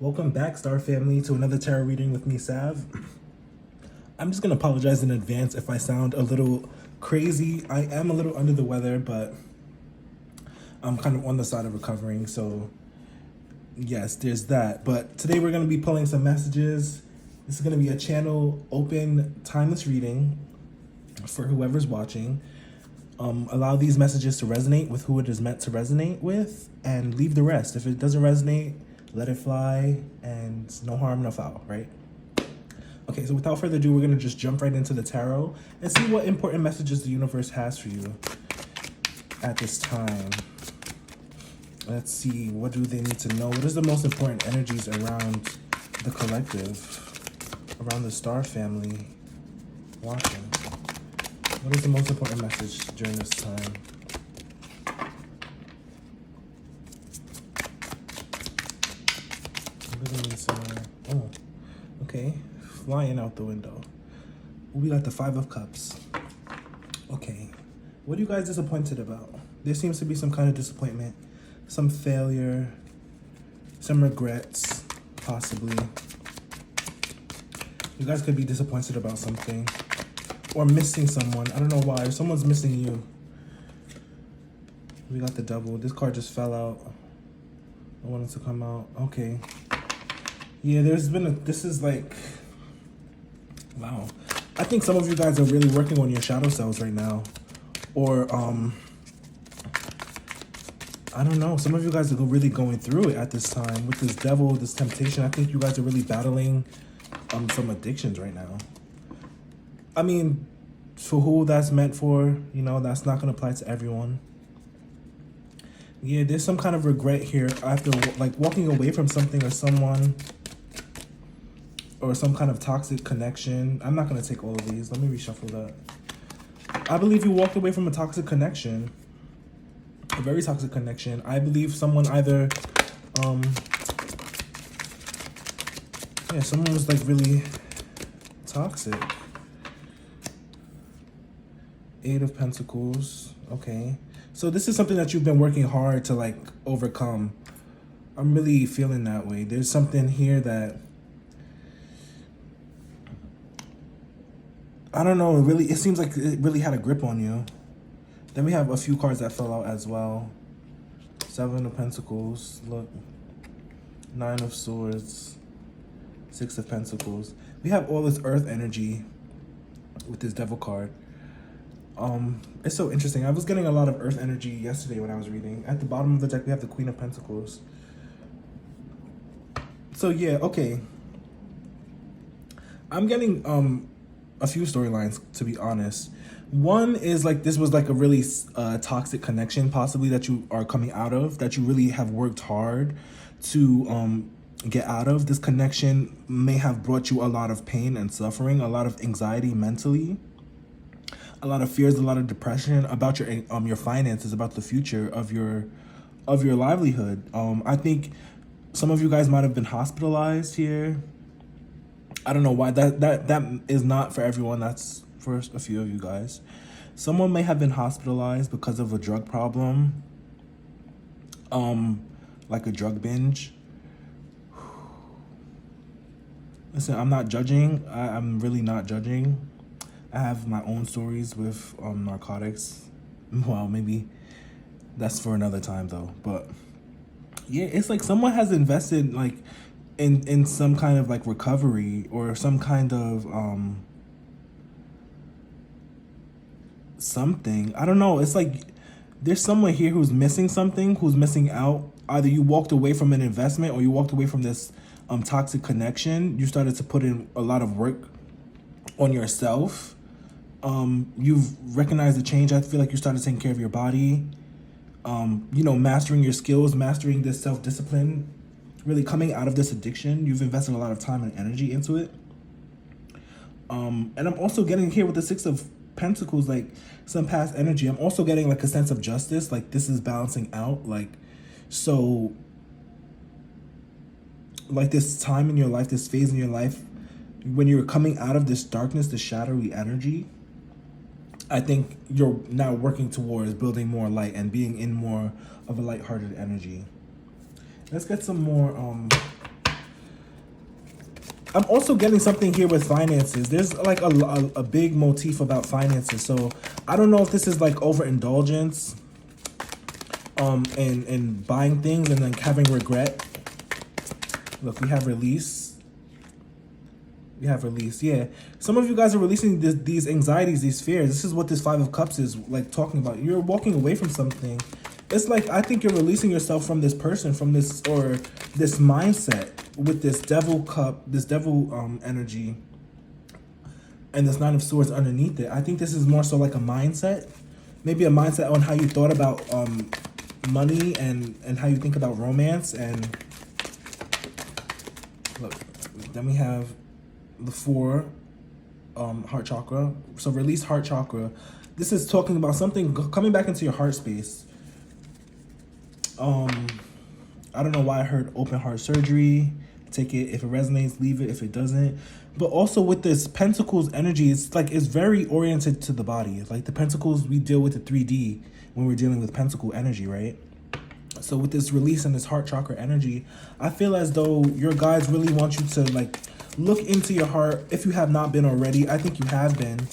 Welcome back, StarFamily, to another tarot reading with me, Sav. I'm just gonna apologize in advance if I sound a little crazy. I am a little under the weather, but I'm kind of on the side of recovering, so yes, there's that. But today we're gonna be pulling some messages. This is gonna be a channel open, timeless reading for whoever's watching. Allow these messages to resonate with who it is meant to resonate with, and leave the rest. If it doesn't resonate, let it fly, and no harm, no foul, right? Okay, so without further ado, we're gonna just jump right into the tarot and see what important messages the universe has for you at this time. Let's see, what do they need to know? What is the most important energies around the collective, around the Star family watching? What is the most important message during this time? Oh, okay. Flying out the window. We got the Five of Cups. Okay. What are you guys disappointed about? There seems to be some kind of disappointment, some failure, some regrets, possibly. You guys could be disappointed about something or missing someone. I don't know why. Someone's missing you. We got the Devil. This card just fell out. I wanted to come out. Okay. Yeah, there's been this is like, wow. I think some of you guys are really working on your shadow selves right now. Or, I don't know. Some of you guys are really going through it at this time. With this Devil, this temptation, I think you guys are really battling some addictions right now. I mean, for who that's meant for, you know, that's not going to apply to everyone. Yeah, there's some kind of regret here after, like, walking away from something or someone, or some kind of toxic connection. I'm not going to take all of these. Let me reshuffle that. I believe you walked away from a toxic connection. A very toxic connection. I believe someone either, yeah, someone was like really toxic. Eight of Pentacles. Okay. So this is something that you've been working hard to like overcome. I'm really feeling that way. There's something here that, I don't know, it seems like it really had a grip on you. Then we have a few cards that fell out as well. Seven of Pentacles, look. Nine of Swords. Six of Pentacles. We have all this earth energy with this Devil card. It's so interesting. I was getting a lot of earth energy yesterday when I was reading. At the bottom of the deck, we have the Queen of Pentacles. So yeah, okay. I'm getting a few storylines, to be honest. One is like this was like a really toxic connection possibly that you are coming out of, that you really have worked hard to get out of. This connection may have brought you a lot of pain and suffering, a lot of anxiety mentally, a lot of fears, a lot of depression about your finances, about the future of your livelihood. I think some of you guys might have been hospitalized here. I don't know why. That is not for everyone. That's for a few of you guys. Someone may have been hospitalized because of a drug problem, like a drug binge. Listen, I'm not judging. I'm really not judging. I have my own stories with narcotics. Well, maybe that's for another time though. But yeah, it's like someone has invested like in some kind of like recovery or some kind of something. I don't know. It's like there's someone here who's missing something, who's missing out. Either you walked away from an investment or you walked away from this toxic connection. You started to put in a lot of work on yourself. You've recognized the change. I feel like you started taking care of your body. You know, mastering your skills, mastering this self-discipline, really coming out of this addiction. You've invested a lot of time and energy into it. And I'm also getting here with the Six of Pentacles, like some past energy. I'm also getting like a sense of justice, like this is balancing out. Like, so like this time in your life, this phase in your life, when you're coming out of this darkness, this shadowy energy, I think you're now working towards building more light and being in more of a lighthearted energy. Let's get some more I'm also getting something here with finances. There's like a big motif about finances. So I don't know if this is like overindulgence, and buying things and then having regret. Look, we have release. We have release. Yeah, some of you guys are releasing these anxieties, these fears. This is what this Five of Cups is like talking about. You're walking away from something. It's like, I think you're releasing yourself from this person, from this, or this mindset with this devil cup, this devil energy, and this Nine of Swords underneath it. I think this is more so like a mindset, maybe a mindset on how you thought about money and how you think about romance. And look, then we have the Four, heart chakra. So release heart chakra. This is talking about something coming back into your heart space. I don't know why I heard open heart surgery. Take it if it resonates, leave it if it doesn't. But also with this Pentacles energy, it's like, it's very oriented to the body. Like the Pentacles, we deal with the 3D when we're dealing with Pentacle energy, right? So with this release and this heart chakra energy, I feel as though your guides really want you to like look into your heart. If you have not been already, I think you have been.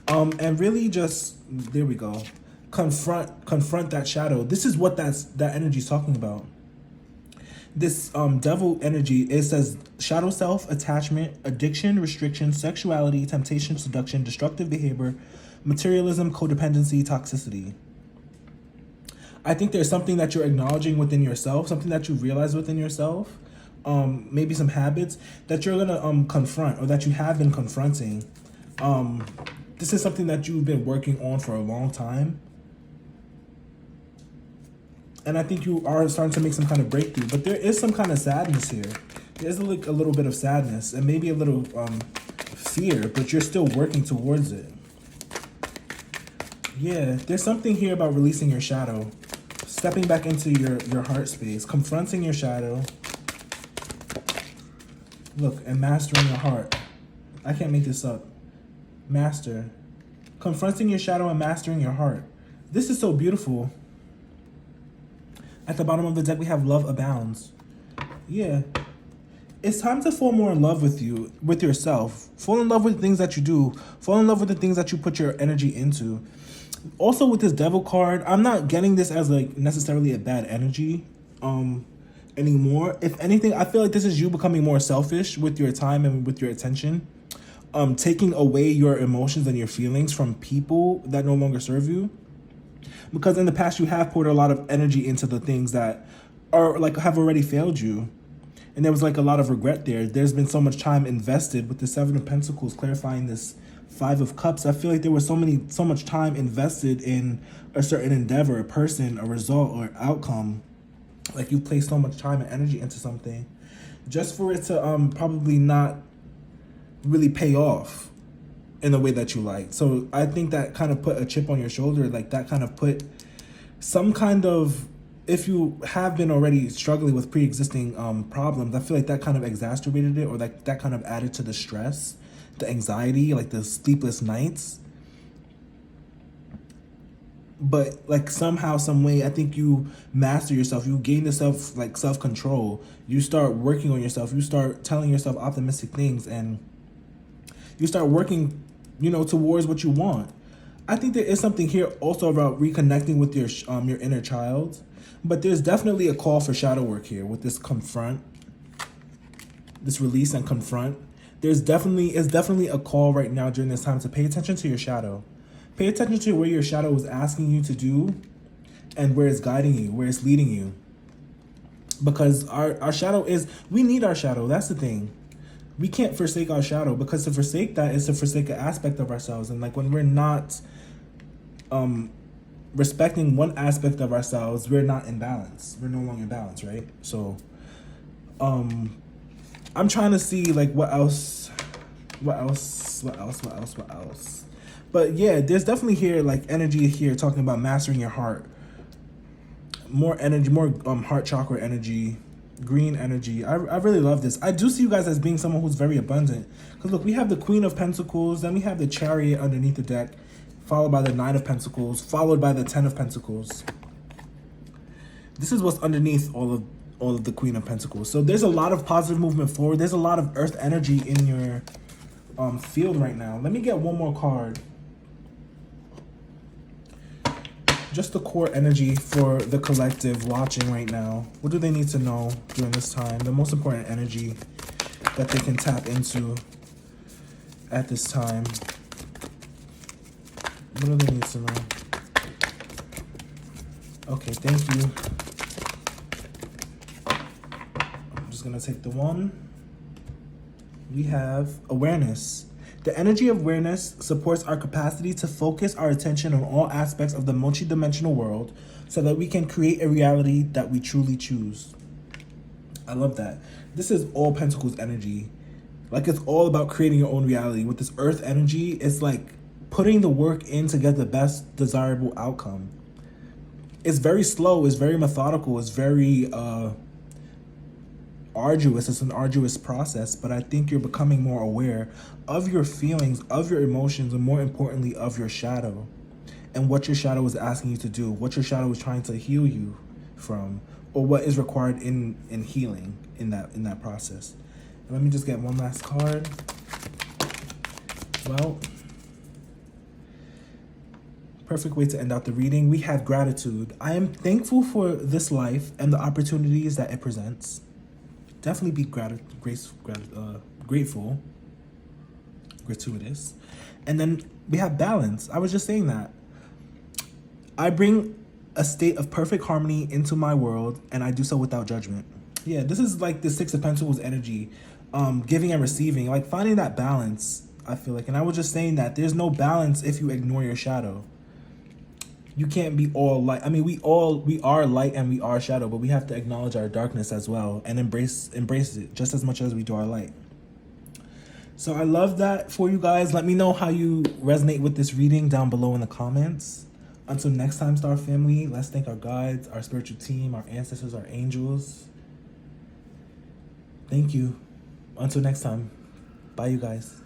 And really just, there we go. Confront that shadow. This is what that energy is talking about. This devil energy, it says shadow self, attachment, addiction, restriction, sexuality, temptation, seduction, destructive behavior, materialism, codependency, toxicity. I think there's something that you're acknowledging within yourself, something that you realize within yourself, maybe some habits that you're gonna confront, or that you have been confronting. This is something that you've been working on for a long time. And I think you are starting to make some kind of breakthrough. But there is some kind of sadness here. There's like a little bit of sadness and maybe a little fear, but you're still working towards it. Yeah, there's something here about releasing your shadow. Stepping back into your heart space. Confronting your shadow. Look, and mastering your heart. I can't make this up. Master. Confronting your shadow and mastering your heart. This is so beautiful. At the bottom of the deck, we have love abounds. Yeah. It's time to fall more in love with you, with yourself. Fall in love with the things that you do. Fall in love with the things that you put your energy into. Also with this devil card, I'm not getting this as like necessarily a bad energy anymore. If anything, I feel like this is you becoming more selfish with your time and with your attention. Taking away your emotions and your feelings from people that no longer serve you. Because in the past, you have poured a lot of energy into the things that are like have already failed you. And there was like a lot of regret there. There's been so much time invested with the Seven of Pentacles clarifying this Five of Cups. I feel like there was so much time invested in a certain endeavor, a person, a result, or outcome. Like you placed so much time and energy into something just for it to probably not really pay off in the way that you like. So I think that kind of put a chip on your shoulder, like that kind of put some kind of, if you have been already struggling with pre-existing problems, I feel like that kind of exacerbated it, or like that kind of added to the stress, the anxiety, like the sleepless nights. But like somehow, some way, I think you master yourself. You gain yourself like self-control. You start working on yourself. You start telling yourself optimistic things, and you start working, you know, towards what you want. I think there is something here also about reconnecting with your inner child. But there's definitely a call for shadow work here with this confront, this release and confront. It's definitely a call right now during this time to pay attention to your shadow. Pay attention to where your shadow is asking you to do and where it's guiding you, where it's leading you. Because our shadow is, we need our shadow. That's the thing. We can't forsake our shadow, because to forsake that is to forsake an aspect of ourselves. And like when we're not respecting one aspect of ourselves, we're not in balance. We're no longer in balance, right? So I'm trying to see like what else. But yeah, there's definitely here like energy here talking about mastering your heart. More energy, more heart chakra energy, green energy. I really love this. I do see you guys as being someone who's very abundant. Because look, we have the Queen of Pentacles, then we have the Chariot underneath the deck, followed by the Nine of Pentacles, followed by the Ten of Pentacles. This is what's underneath all all of the Queen of Pentacles. So there's a lot of positive movement forward. There's a lot of earth energy in your field right now. Let me get one more card. Just the core energy for the collective watching right now. What do they need to know during this time? The most important energy that they can tap into at this time. What do they need to know? Okay, thank you. I'm just gonna take the one. We have awareness. The energy of awareness supports our capacity to focus our attention on all aspects of the multidimensional world so that we can create a reality that we truly choose. I love that. This is all Pentacles energy. Like, it's all about creating your own reality. With this earth energy, it's like putting the work in to get the best desirable outcome. It's very slow, it's very methodical, it's very arduous. It's an arduous process, but I think you're becoming more aware of your feelings, of your emotions, and more importantly, of your shadow and what your shadow is asking you to do, what your shadow is trying to heal you from, or what is required in healing in that process. And let me just get one last card. Well, perfect way to end out the reading. We had gratitude. I am thankful for this life and the opportunities that it presents. Definitely be grateful, gratuitous. And then we have balance. I was just saying that. I bring a state of perfect harmony into my world, and I do so without judgment. Yeah, this is like the Six of Pentacles energy, giving and receiving, like finding that balance, I feel like. And I was just saying that there's no balance if you ignore your shadow. You can't be all light. I mean, we are light and we are shadow, but we have to acknowledge our darkness as well and embrace it just as much as we do our light. So I love that for you guys. Let me know how you resonate with this reading down below in the comments. Until next time, Star Family, let's thank our guides, our spiritual team, our ancestors, our angels. Thank you. Until next time. Bye, you guys.